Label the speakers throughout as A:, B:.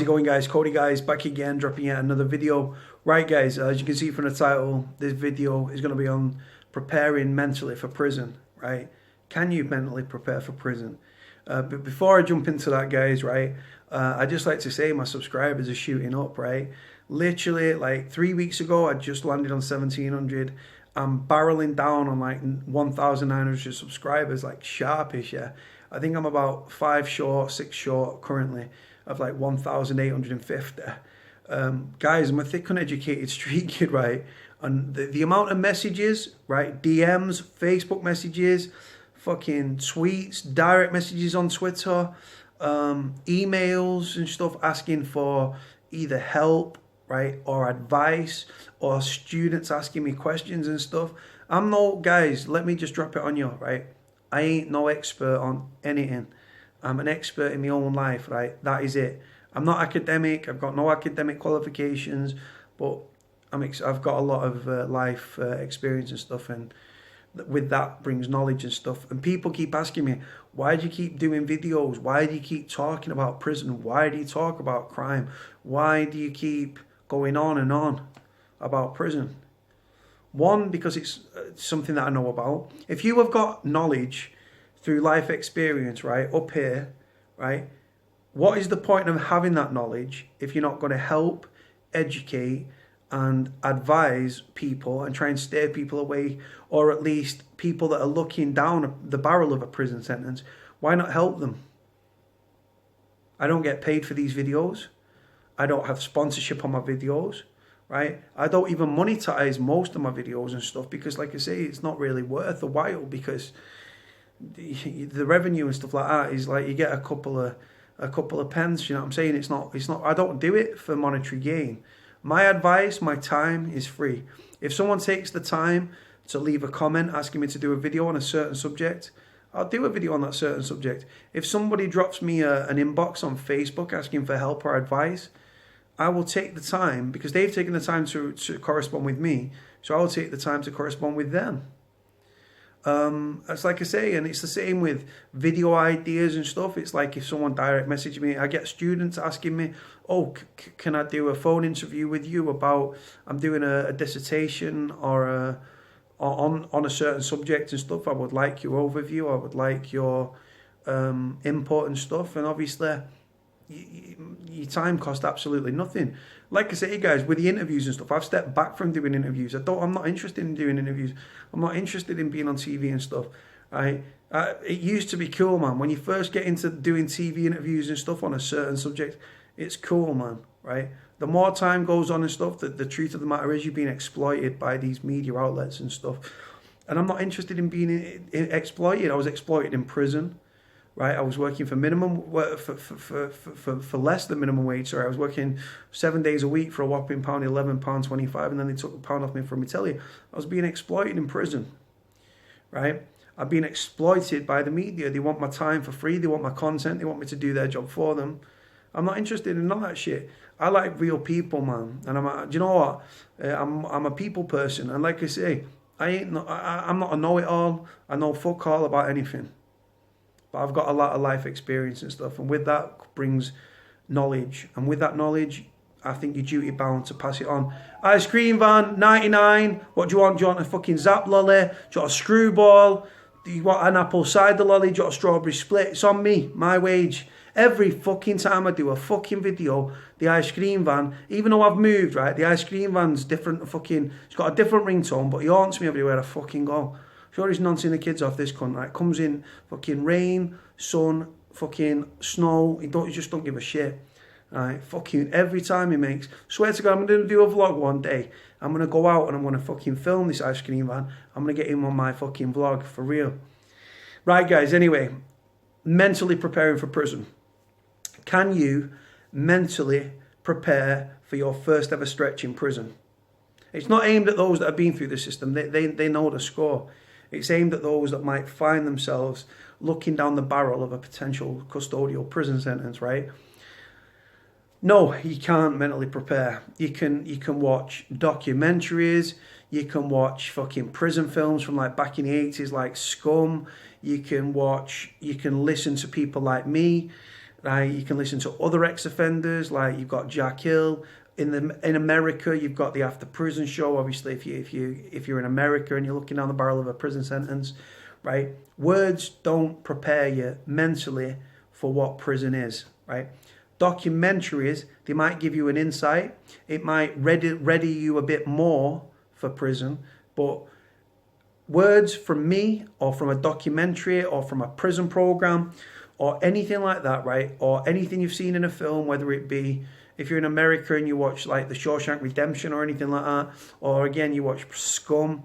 A: How's it going, guys? Cody, guys, back again, dropping yet another video. Right, guys, as you can see from the title, this video is going to be on preparing mentally for prison, right? Can you mentally prepare for prison? But before I jump into that, guys, right, I just like to say my subscribers are shooting up, right? Literally, like 3 weeks ago, I just landed on 1,700. I'm barreling down on like 1,900 subscribers, like sharpish, yeah. I think I'm about 5 short, 6 short currently of like 1,850. Guys, I'm a thick uneducated street kid, right? And the amount of messages, right? DMs, Facebook messages, fucking tweets, direct messages on Twitter, emails and stuff asking for either help, right, or advice, or students asking me questions and stuff. Guys, let me just drop it on you, right? I ain't no expert on anything. I'm an expert in my own life, right? That is it. I'm not academic. I've got no academic qualifications, but I've got a lot of life experience and stuff, and with that brings knowledge and stuff. And people keep asking me, why do you keep doing videos? Why do you keep talking about prison? Why do you talk about crime? Why do you keep going on and on about prison? One, because it's something that I know about. If you have got knowledge through life experience, right, up here, right, what is the point of having that knowledge if you're not going to help, educate, and advise people and try and steer people away, or at least people that are looking down the barrel of a prison sentence? Why not help them? I don't get paid for these videos. I don't have sponsorship on my videos, right? I don't even monetize most of my videos and stuff because, like I say, it's not really worth a while, because the revenue and stuff like that is like you get a couple of pence, you know what I'm saying? It's not I don't do it for monetary gain. My advice, my time is free. If someone takes the time to leave a comment asking me to do a video on a certain subject, I'll do a video on that certain subject. If somebody drops me an inbox on Facebook asking for help or advice, I will take the time, because they've taken the time to correspond with me, so I will take the time to correspond with them. It's like I say, and it's the same with video ideas and stuff. It's like if someone direct message me, I get students asking me, oh, can I do a phone interview with you about, I'm doing a dissertation or on a certain subject and stuff. I would like your overview. I would like your input and stuff. And obviously, your time costs absolutely nothing. Like I say, guys, with the interviews and stuff, I've stepped back from doing interviews. I'm not interested in doing interviews. I'm not interested in being on TV and stuff. Right? It used to be cool, man. When you first get into doing TV interviews and stuff on a certain subject, it's cool, man. Right? The more time goes on and stuff, the truth of the matter is you're being exploited by these media outlets and stuff. And I'm not interested in being exploited. I was exploited in prison. Right, I was working for for less than minimum wage. Sorry, I was working 7 days a week for a whopping £11.25, and then they took a pound off me for me. Tell you, I was being exploited in prison. Right, I've been exploited by the media. They want my time for free. They want my content. They want me to do their job for them. I'm not interested in all that shit. I like real people, man. And do you know what? I'm a people person, and like I say, I'm not a know-it-all. I know fuck all about anything. But I've got a lot of life experience and stuff, and with that brings knowledge. And with that knowledge, I think you're duty bound to pass it on. Ice cream van, 99. What do you want? Do you want a fucking Zap lolly? Do you want a screwball? Do you want an apple cider lolly? Do you want a strawberry split? It's on me, my wage. Every fucking time I do a fucking video, the ice cream van, even though I've moved, right, the ice cream van's different. It's got a different ringtone, but he haunts me everywhere I fucking go. Sure, he's nonsense the kids off this cunt, right? Comes in fucking rain, sun, fucking snow. He just don't give a shit, right? Fucking every time he makes. Swear to God, I'm gonna do a vlog one day. I'm gonna go out and I'm gonna fucking film this ice cream van. I'm gonna get him on my fucking vlog for real. Right, guys. Anyway, mentally preparing for prison. Can you mentally prepare for your first ever stretch in prison? It's not aimed at those that have been through the system. They know the score. It's aimed at those that might find themselves looking down the barrel of a potential custodial prison sentence, right? No, you can't mentally prepare. You can watch documentaries, you can watch fucking prison films from like back in the 80s like Scum, you can listen to people like me, right? You can listen to other ex-offenders, like you've got Jack Hill. In America, you've got the After Prison show. Obviously, if you're in America and you're looking down the barrel of a prison sentence, right? Words don't prepare you mentally for what prison is, right? Documentaries, they might give you an insight. It might ready you a bit more for prison, but words from me or from a documentary or from a prison program or anything like that, right? Or anything you've seen in a film, whether it be if you're in America and you watch like The Shawshank Redemption or anything like that, or again you watch Scum,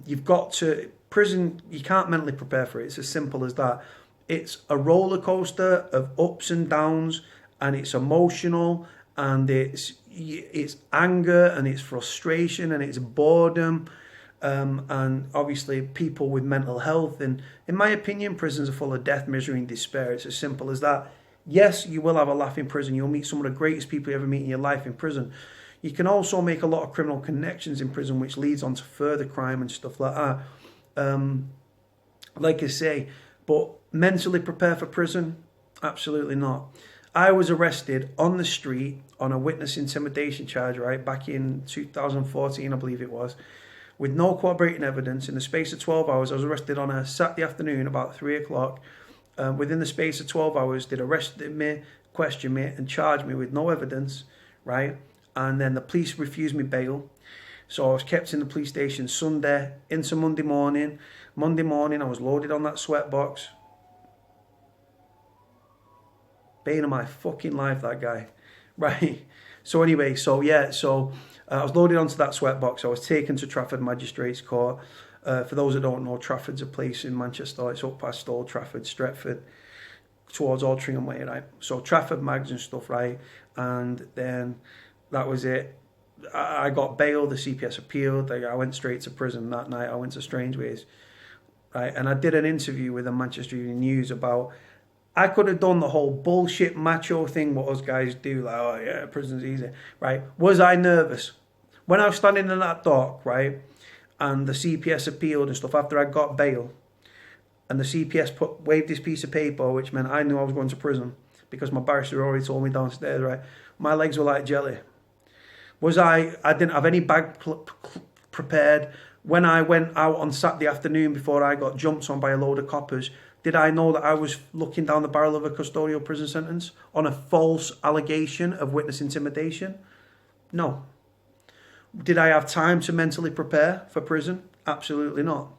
A: you've got to prison. You can't mentally prepare for it. It's as simple as that. It's a roller coaster of ups and downs, and it's emotional, and it's anger, and it's frustration, and it's boredom, and obviously people with mental health. And in my opinion, prisons are full of death, misery, and despair. It's as simple as that. Yes, you will have a laugh in prison. You'll meet some of the greatest people you ever meet in your life in prison. You can also make a lot of criminal connections in prison, which leads on to further crime and stuff like that. Like I say, but mentally prepare for prison? Absolutely not. I was arrested on the street on a witness intimidation charge, right, back in 2014, I believe it was, with no corroborating evidence. In the space of 12 hours, I was arrested on a Saturday afternoon about 3 o'clock. Within the space of 12 hours, they'd arrested me, questioned me, and charged me with no evidence, right? And then the police refused me bail. So I was kept in the police station Sunday into Monday morning. Monday morning, I was loaded on that sweatbox. Bane of my fucking life, that guy. Right? So anyway, I was loaded onto that sweatbox. I was taken to Trafford Magistrates Court. For those that don't know, Trafford's a place in Manchester. It's up past Old Trafford, Stretford, towards Altrincham Way, right? So Trafford Mags and stuff, right? And then that was it. I got bail, the CPS appealed. I went straight to prison that night. I went to Strangeways, right? And I did an interview with the Manchester Evening News about, I could have done the whole bullshit macho thing what us guys do, like, oh yeah, prison's easy, right? Was I nervous? When I was standing in that dock, right, and the CPS appealed and stuff after I got bail, and the CPS waved this piece of paper, which meant I knew I was going to prison because my barrister already told me downstairs, right? My legs were like jelly. I didn't have any bag prepared. When I went out on Saturday afternoon before I got jumped on by a load of coppers, did I know that I was looking down the barrel of a custodial prison sentence on a false allegation of witness intimidation? No. Did I have time to mentally prepare for prison? Absolutely not.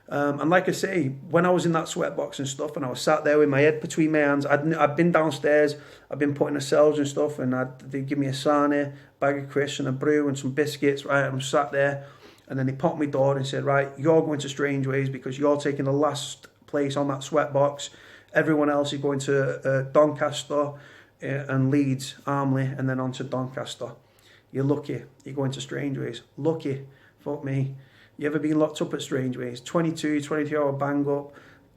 A: And like I say, when I was in that sweatbox and stuff, and I was sat there with my head between my hands, I'd been downstairs, I'd been put in the cells and stuff, and they'd give me a sarnie, bag of crisps and a brew and some biscuits, right? I'm sat there, and then they popped my door and said, right, you're going to Strangeways because you're taking the last place on that sweatbox. Everyone else is going to Doncaster and Leeds, Armley, and then on to Doncaster. You're lucky. You're going to Strangeways. Lucky. Fuck me. You ever been locked up at Strangeways? 23 hour bang up.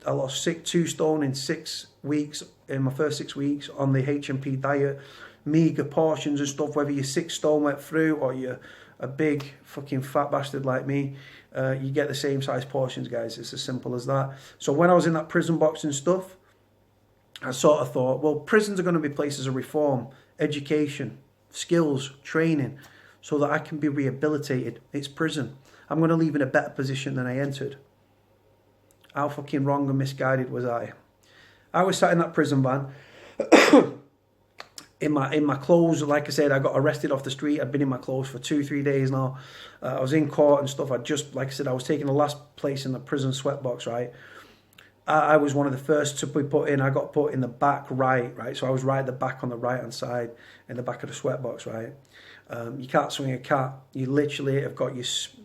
A: I lost 2 stone in 6 weeks, in my first 6 weeks on the H&P diet. Meager portions and stuff, whether you're 6 stone wet through or you're a big fucking fat bastard like me, you get the same size portions, guys. It's as simple as that. So when I was in that prison box and stuff, I sort of thought, well, prisons are going to be places of reform, education, skills, training, so that I can be rehabilitated. It's prison. I'm going to leave in a better position than I entered. How fucking wrong and misguided was I? I was sat in that prison van in my clothes. Like I said, I got arrested off the street. I'd been in my clothes for 2-3 days now. I was in court and stuff. Like I said, I was taking the last place in the prison sweatbox, right? I was one of the first to be put in. I got put in the back right? So I was right at the back on the right-hand side in the back of the sweatbox, right? You can't swing a cat. You literally have got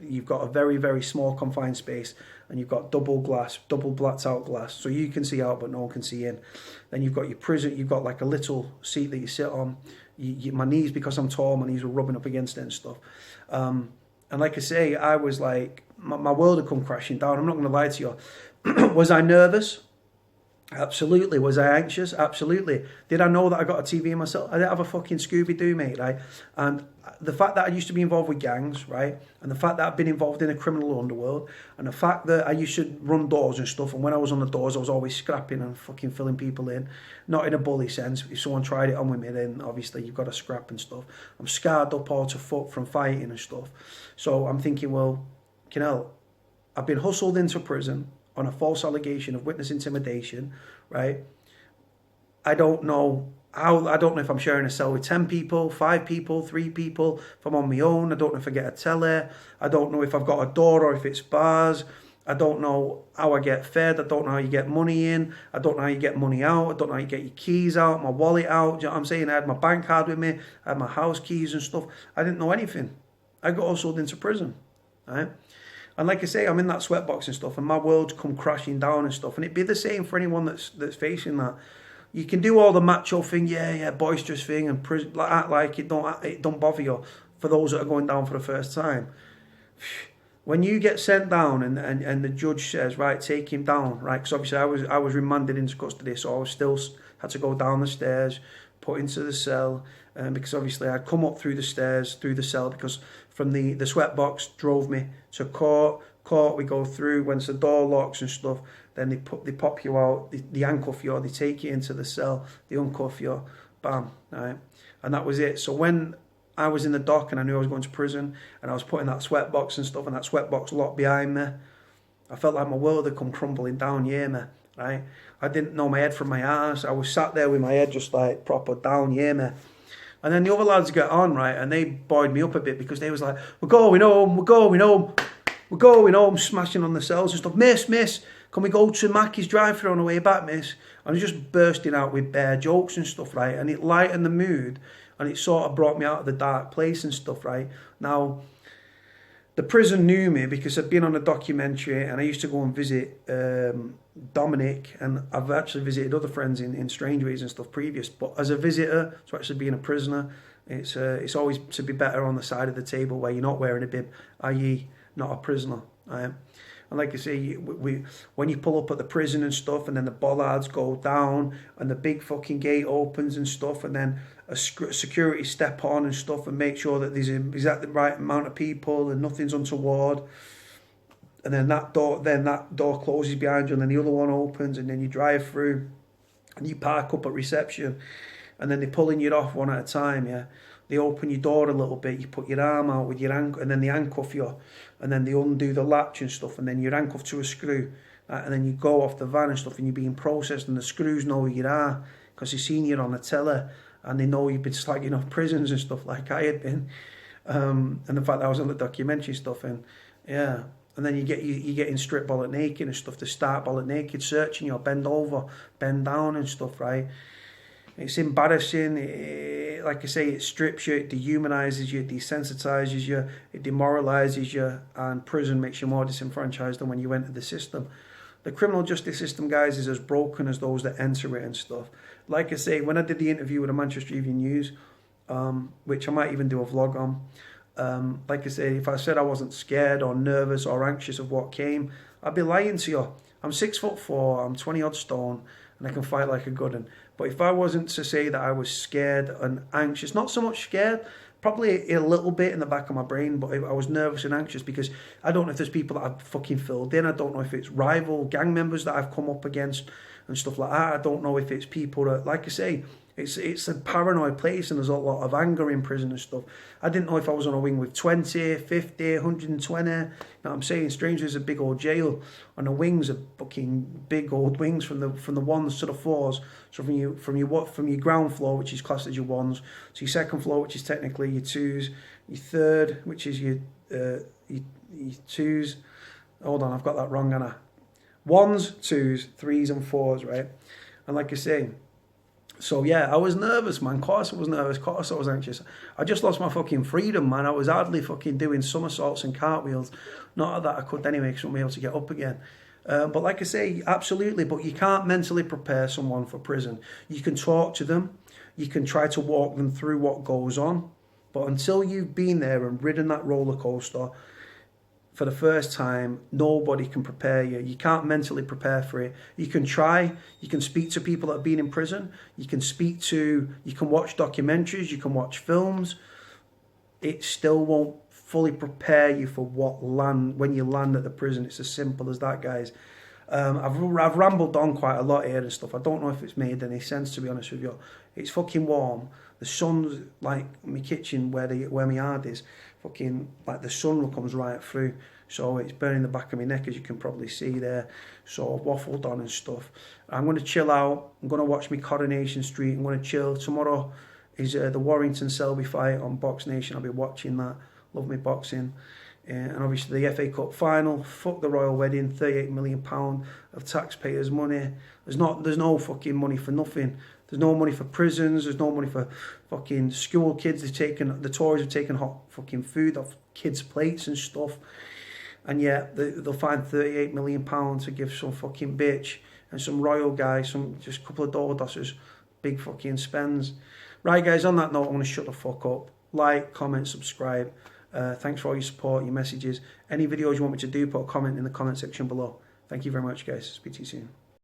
A: you've got a very, very small confined space, and you've got double blacked out glass, so you can see out but no one can see in. Then you've got your prison, you've got like a little seat that you sit on. My knees, because I'm tall, my knees were rubbing up against it and stuff. And like I say, I was like, my world had come crashing down. I'm not going to lie to you. Was I nervous? Absolutely. Was I anxious? Absolutely. Did I know that I got a TV in myself? I didn't have a fucking Scooby-Doo, mate, right? And the fact that I used to be involved with gangs, right? And the fact that I've been involved in a criminal underworld, and the fact that I used to run doors and stuff, and when I was on the doors, I was always scrapping and fucking filling people in. Not in a bully sense. If someone tried it on with me, then obviously you've got to scrap and stuff. I'm scarred up all to fuck from fighting and stuff. So I'm thinking, well, you know, I've been hustled into prison on a false allegation of witness intimidation, right? I don't know if I'm sharing a cell with 10 people, 5 people, 3 people, if I'm on my own. I don't know if I get a telly. I don't know if I've got a door or if it's bars. I don't know how I get fed. I don't know how you get money in. I don't know how you get money out. I don't know how you get your keys out, my wallet out. Do you know what I'm saying? I had my bank card with me. I had my house keys and stuff. I didn't know anything. I got hustled into prison, right? And like I say, I'm in that sweatbox and stuff, and my world's come crashing down and stuff. And it'd be the same for anyone that's facing that. You can do all the macho thing, yeah, boisterous thing, and act like it don't bother you. For those that are going down for the first time, when you get sent down and the judge says, right, take him down, right? Because obviously I was remanded into custody, so I was still had to go down the stairs, put into the cell, because obviously I'd come up through the stairs, through the cell, because from the sweatbox drove me to court. Court, we go through, once the door locks and stuff, then they pop you out, they handcuff you, or they take you into the cell, they uncuff you, bam, right? And that was it. So when I was in the dock and I knew I was going to prison, and I was putting that sweatbox and stuff, and that sweatbox locked behind me, I felt like my world had come crumbling down, yeah, me, right? I didn't know my head from my ass. I was sat there with my head just like proper down, yeah, me. And then the other lads get on, right, and they buoyed me up a bit, because they was like, we're going home, smashing on the cells and stuff. Miss, can we go to Mackie's drive-thru on the way back, miss? And I was just bursting out with bare jokes and stuff, right? And it lightened the mood, and it sort of brought me out of the dark place and stuff, right? Now, the prison knew me because I'd been on a documentary, and I used to go and visit Dominic, and I've actually visited other friends in Strangeways and stuff previous. But as a visitor, to actually being a prisoner, it's always to be better on the side of the table where you're not wearing a bib, i.e. not a prisoner. Right? And like I say, when you pull up at the prison and stuff, and then the bollards go down, and the big fucking gate opens and stuff, and then a security step on and stuff, and make sure that there's exactly the right amount of people and nothing's untoward. And then that door closes behind you, and then the other one opens, and then you drive through, and you park up at reception, and then they're pulling you off one at a time, yeah. They open your door a little bit, you put your arm out with your ankle, and then they handcuff you, and then they undo the latch and stuff, and then you're handcuffed to a screw, and then you go off the van and stuff, and you're being processed, and the screws know who you are, because they've seen you on the teller, and they know you've been slagging off prisons and stuff like I had been, and the fact that I was on the documentary stuff, and yeah. And then you getting stripped bollock naked and stuff, to start bollock naked, searching you, bend over, bend down and stuff, right? It's embarrassing. Like I say, it strips you, it dehumanises you, it desensitises you, it demoralises you, and prison makes you more disenfranchised than when you enter the system. The criminal justice system, guys, is as broken as those that enter it and stuff. Like I say, when I did the interview with the Manchester Evening News, which I might even do a vlog on, like I say, if I said I wasn't scared or nervous or anxious of what came, I'd be lying to you. I'm 6'4", I'm 20 odd stone, and I can fight like a good one. But if I wasn't to say that I was scared and anxious, not so much scared, probably a little bit in the back of my brain, but I was nervous and anxious because I don't know if there's people that I've fucking filled in. I don't know if it's rival gang members that I've come up against and stuff like that. I don't know if it's people that, like I say, it's a paranoid place, and there's a lot of anger in prison and stuff. I didn't know if I was on a wing with 20, 50, 120. You know what I'm saying? Strangers is a big old jail, and the wings are fucking big old wings from the ones to the fours. So from your ground floor, which is classed as your ones, to your second floor, which is technically your twos, your third, which is your twos. Hold on, I've got that wrong, Anna. Ones, twos, threes, and fours, right? And like I say. So yeah, I was nervous, man. Of course I was nervous. Of course I was anxious. I just lost my fucking freedom, man. I was hardly fucking doing somersaults and cartwheels. Not that I could anyway, because I wouldn't be able to get up again. But like I say, absolutely. But you can't mentally prepare someone for prison. You can talk to them. You can try to walk them through what goes on. But until you've been there and ridden that roller coaster, for the first time, nobody can prepare you. You can't mentally prepare for it. You can try. You can speak to people that have been in prison. You can watch documentaries. You can watch films. It still won't fully prepare you for when you land at the prison. It's as simple as that, guys. I've rambled on quite a lot here and stuff. I don't know if it's made any sense, to be honest with you. It's fucking warm. The sun's like my kitchen where my yard is. Fucking like the sun comes right through, so it's burning the back of my neck, as you can probably see there. So I've waffled on and stuff. I'm going to chill out. I'm going to watch my Coronation Street. I'm going to chill. Tomorrow is the Warrington Selby fight on Box Nation. I'll be watching that. Love me boxing. And obviously the FA Cup final. Fuck the royal wedding. £38 million of taxpayers' money. There's no fucking money for nothing. There's no money for prisons. There's no money for fucking school kids. The Tories have taken hot fucking food off kids' plates and stuff. And yet they'll find £38 million to give some fucking bitch and some royal guy, just a couple of door-dossers, big fucking spends. Right, guys, on that note, I'm going to shut the fuck up. Like, comment, subscribe. Thanks for all your support, your messages. Any videos you want me to do, put a comment in the comment section below. Thank you very much, guys. Speak to you soon.